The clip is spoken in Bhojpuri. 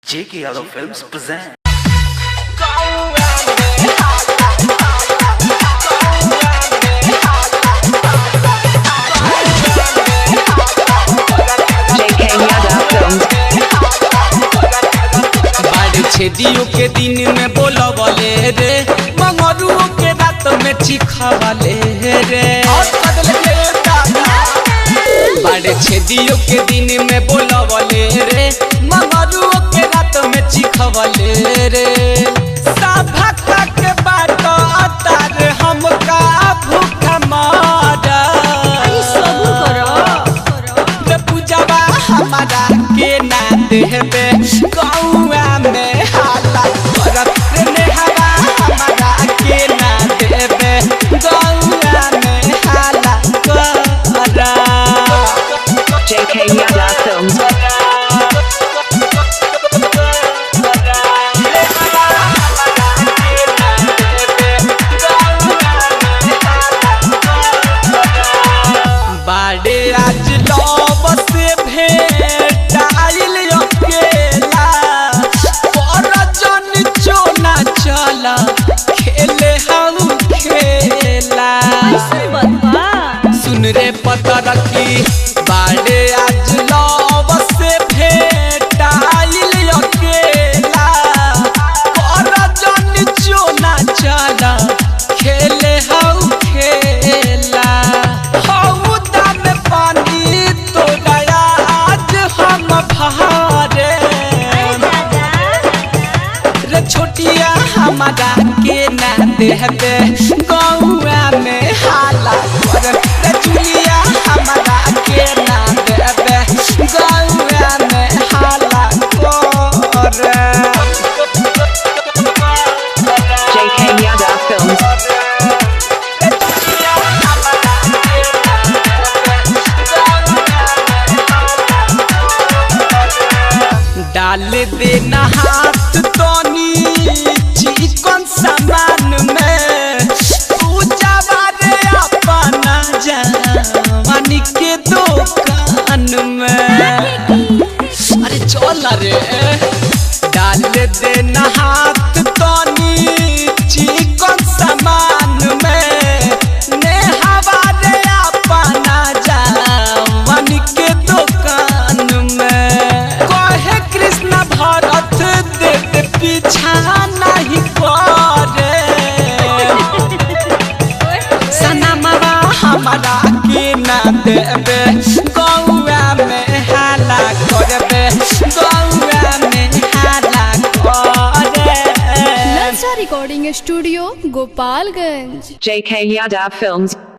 J.K. Yadav Films present. छेदियों के दिन में बोलबले रे मंगरुओं के रात में चिखवले रे बड़े छेदियों के दिन में बोलबले रे मंगरुओं के रात में चिखवले रे सभा के बाट अतार हमका भूखा मारा रे पूजवा हमारा के ना देबे गौआ में हाला करत रे हवा हमारा के ना देबे गौआ में हाला करा J.K. Yadav Films. बाड़े आज लव से भेंट आइल अकेला पर जन चोना चला खेले हम खेला सुन रे पता रखी बाड़े आज लव से भेंट आइल अकेला पर जन चोना चला खेले हम खेला छोटिया हमारा के ना देबे गौआ में हाला रे चुलिया हमारा के ना देबे गौआ में हाला कर J.K. Yadav Films. डाल देना हाथ तोनी चिकन सामान में पूजा रे अपना जवानी के दुकान में अरे चल रे डाल देना हाथ तोनी चिकन सामान में नेहावा रे अपना जवानी के दुकान में कहे कृष्ण भरत दे पीछा नहीं करे सनमवा हमारा के ना देबे गौआ में हाला करबे गौआ में हाला करे ललचा recording studio Gopalganj. J.K. Yadav Films.